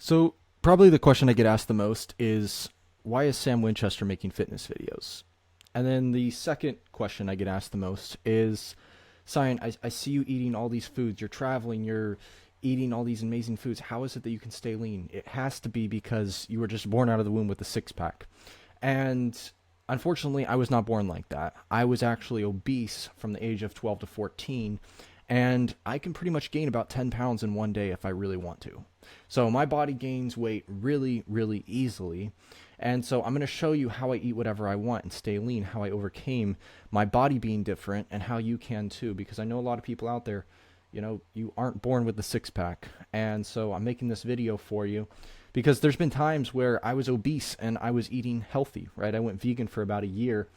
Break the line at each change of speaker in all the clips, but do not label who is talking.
So, probably the question I get asked the most is, why is Sam Winchester making fitness videos? And then the second question I get asked the most is, Cyan, I see you eating all these foods. You're traveling, you're eating all these amazing foods. How is it that you can stay lean? It has to be because you were just born out of the womb with a six pack. And unfortunately, I was not born like that. I was actually obese from the age of 12 to 14, and I can pretty much gain about 10 pounds in one day if I really want to. So my body gains weight really, really easily. And so I'm going to show you how I eat whatever I want and stay lean, how I overcame my body being different, and how you can too. Because I know a lot of people out there, you aren't born with the six pack. And so I'm making this video for you because there's been times where I was obese and I was eating healthy, right? I went vegan for about a year,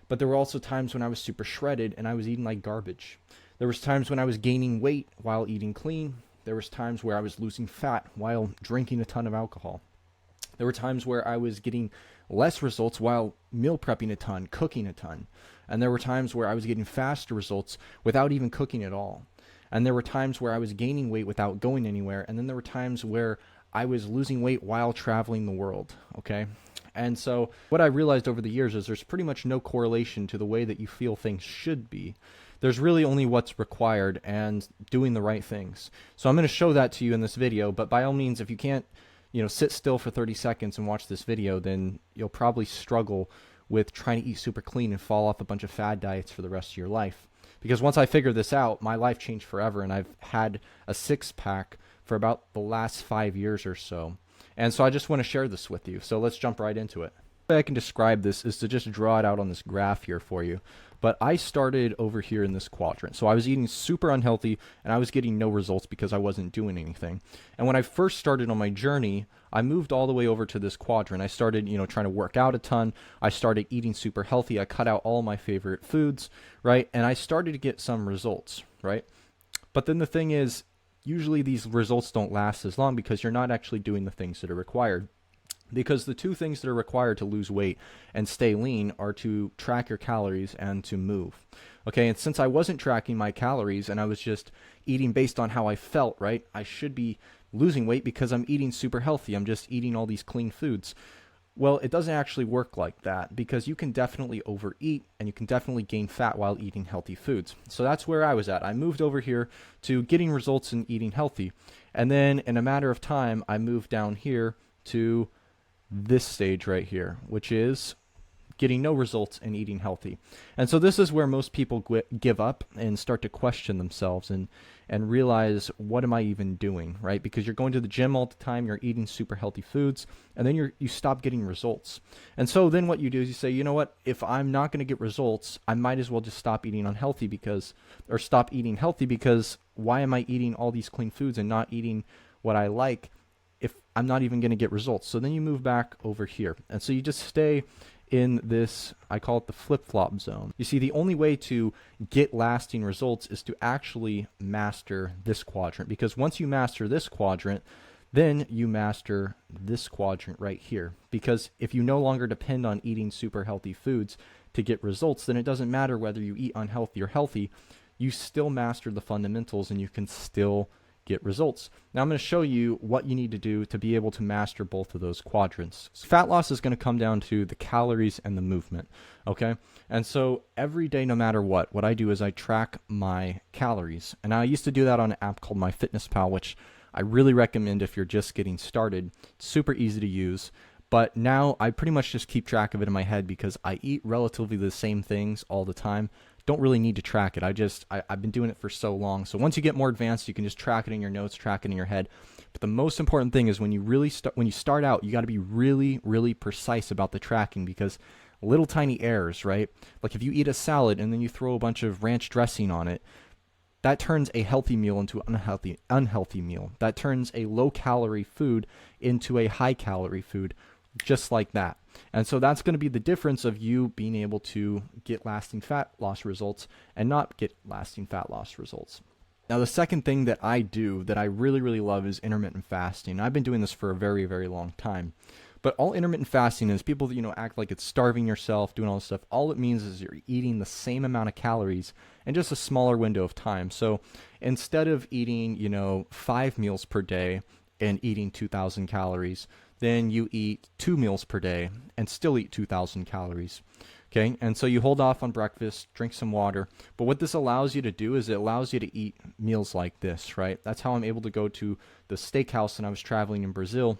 but there were also times when I was super shredded and I was eating like garbage. There was times when I was gaining weight while eating clean. There was times where I was losing fat while drinking a ton of alcohol. There were times where I was getting less results while meal prepping a ton, cooking a ton. And there were times where I was getting faster results without even cooking at all. And there were times where I was gaining weight without going anywhere. And then there were times where I was losing weight while traveling the world, okay? And so what I realized over the years is there's pretty much no correlation to the way that you feel things should be. There's really only what's required and doing the right things. So I'm going to show that to you in this video, but by all means, if you can't, sit still for 30 seconds and watch this video, then you'll probably struggle with trying to eat super clean and fall off a bunch of fad diets for the rest of your life. Because once I figured this out, my life changed forever, and I've had a six pack for about the last 5 years or so. And so I just want to share this with you. So let's jump right into it. The way I can describe this is to just draw it out on this graph here for you. But I started over here in this quadrant. So I was eating super unhealthy and I was getting no results because I wasn't doing anything. And when I first started on my journey, I moved all the way over to this quadrant. I started, trying to work out a ton. I started eating super healthy. I cut out all my favorite foods, right? And I started to get some results, right? But then the thing is, usually these results don't last as long because you're not actually doing the things that are required. Because the two things that are required to lose weight and stay lean are to track your calories and to move. Okay, and since I wasn't tracking my calories and I was just eating based on how I felt, right? I should be losing weight because I'm eating super healthy. I'm just eating all these clean foods. Well, it doesn't actually work like that because you can definitely overeat and you can definitely gain fat while eating healthy foods. So that's where I was at. I moved over here to getting results in eating healthy. And then in a matter of time, I moved down here to this stage right here, which is getting no results and eating healthy. And so this is where most people give up and start to question themselves and realize, what am I even doing, right? Because you're going to the gym all the time, you're eating super healthy foods, and then you stop getting results. And so then what you do is you say, you know what, if I'm not going to get results, I might as well just stop eating stop eating healthy because why am I eating all these clean foods and not eating what I like if I'm not even going to get results? So then you move back over here. And so you just stay in this, I call it the flip-flop zone. You see, the only way to get lasting results is to actually master this quadrant. Because once you master this quadrant, then you master this quadrant right here. Because if you no longer depend on eating super healthy foods to get results, then it doesn't matter whether you eat unhealthy or healthy. You still master the fundamentals and you can still get results. Now I'm going to show you what you need to do to be able to master both of those quadrants. Fat loss is going to come down to the calories and the movement, okay? And so every day, no matter what I do is I track my calories. And I used to do that on an app called MyFitnessPal, which I really recommend if you're just getting started. It's super easy to use. But now I pretty much just keep track of it in my head because I eat relatively the same things all the time. Don't really need to track it. I've been doing it for so long. So once you get more advanced, you can just track it in your notes, track it in your head. But the most important thing is when you start out, you got to be really, really precise about the tracking because little tiny errors, right? Like if you eat a salad and then you throw a bunch of ranch dressing on it, that turns a healthy meal into an unhealthy meal. That turns a low calorie food into a high calorie food, just like that. And so that's going to be the difference of you being able to get lasting fat loss results and not get lasting fat loss results. Now, the second thing that I do that I really, really love is intermittent fasting. I've been doing this for a very, very long time. But all intermittent fasting is people, act like it's starving yourself, doing all this stuff. All it means is you're eating the same amount of calories in just a smaller window of time. So instead of eating, 5 meals per day, and eating 2,000 calories. Then you eat 2 meals per day and still eat 2,000 calories. Okay, and so you hold off on breakfast, drink some water. But what this allows you to do is it allows you to eat meals like this, right? That's how I'm able to go to the steakhouse when I was traveling in Brazil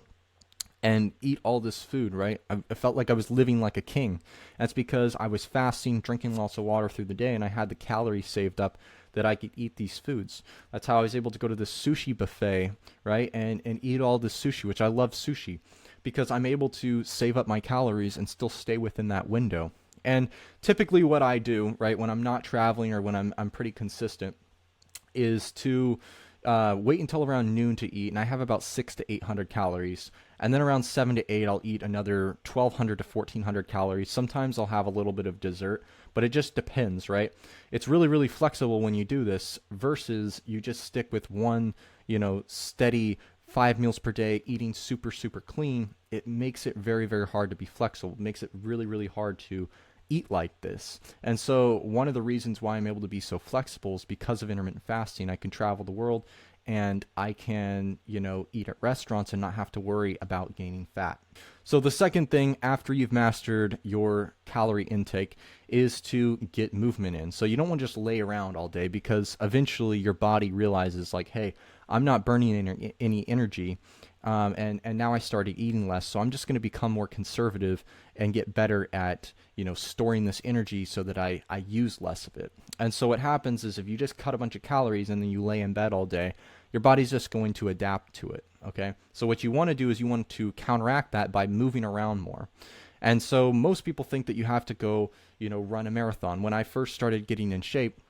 and eat all this food, right? I felt like I was living like a king. That's because I was fasting, drinking lots of water through the day, and I had the calories saved up that I could eat these foods. That's how I was able to go to the sushi buffet, right? And eat all this sushi, which I love sushi, because I'm able to save up my calories and still stay within that window. And typically what I do, right, when I'm not traveling or when I'm pretty consistent, is to wait until around noon to eat, and I have about 600 to 800 calories. And then around 7 to 8, I'll eat another 1,200 to 1,400 calories. Sometimes I'll have a little bit of dessert, but it just depends, right? It's really, really flexible when you do this versus you just stick with one, steady 5 meals per day, eating super, super clean. It makes it very, very hard to be flexible. It makes it really, really hard to eat like this. And so one of the reasons why I'm able to be so flexible is because of intermittent fasting. I can travel the world and I can, eat at restaurants and not have to worry about gaining fat. So the second thing after you've mastered your calorie intake is to get movement in. So you don't want to just lay around all day, because eventually your body realizes like, hey, I'm not burning any energy. And now I started eating less, so I'm just going to become more conservative and get better at storing this energy so that I use less of it. And so what happens is if you just cut a bunch of calories and then you lay in bed all day, your body's just going to adapt to it. Okay, so what you want to do is you want to counteract that by moving around more. And so most people think that you have to go run a marathon. When I first started getting in shape,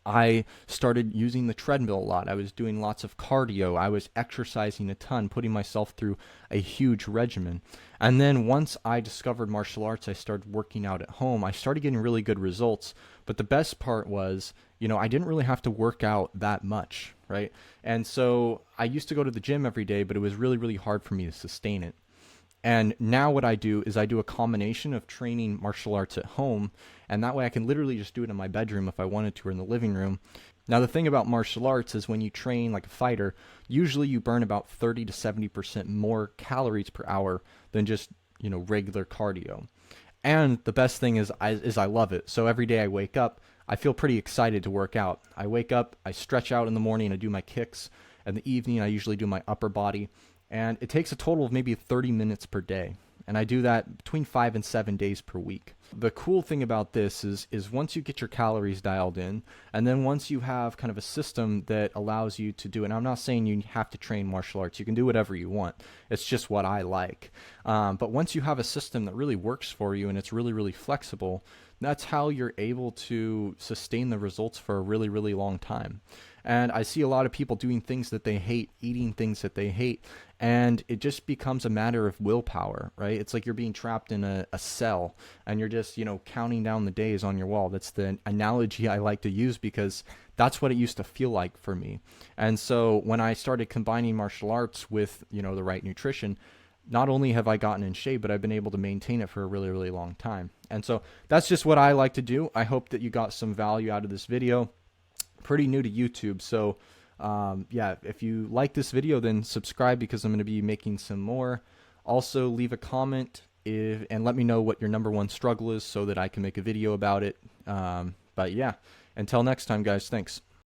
I started using the treadmill a lot. I was doing lots of cardio. I was exercising a ton, putting myself through a huge regimen. And then once I discovered martial arts, I started working out at home. I started getting really good results. But the best part was, I didn't really have to work out that much, right? And so I used to go to the gym every day, but it was really, really hard for me to sustain it. And now what I do is I do a combination of training martial arts at home, and that way I can literally just do it in my bedroom if I wanted to, or in the living room. Now the thing about martial arts is when you train like a fighter, usually you burn about 30 to 70% more calories per hour than just, regular cardio. And the best thing is I love it. So every day I wake up, I feel pretty excited to work out. I wake up, I stretch out in the morning, I do my kicks. In the evening, I usually do my upper body. And it takes a total of maybe 30 minutes per day. And I do that between 5 and 7 days per week. The cool thing about this is once you get your calories dialed in, and then once you have kind of a system that allows you to do it, and I'm not saying you have to train martial arts. You can do whatever you want. It's just what I like. But once you have a system that really works for you and it's really, really flexible, that's how you're able to sustain the results for a really, really long time. And I see a lot of people doing things that they hate, eating things that they hate, and it just becomes a matter of willpower, right? It's like you're being trapped in a cell and you're just, counting down the days on your wall. That's the analogy I like to use because that's what it used to feel like for me. And so when I started combining martial arts with, the right nutrition, not only have I gotten in shape, but I've been able to maintain it for a really, really long time. And so that's just what I like to do. I hope that you got some value out of this video. Pretty new to YouTube, so if you like this video, then subscribe because I'm going to be making some more. Also, leave a comment and let me know what your number one struggle is so that I can make a video about it. But yeah, until next time, guys, thanks.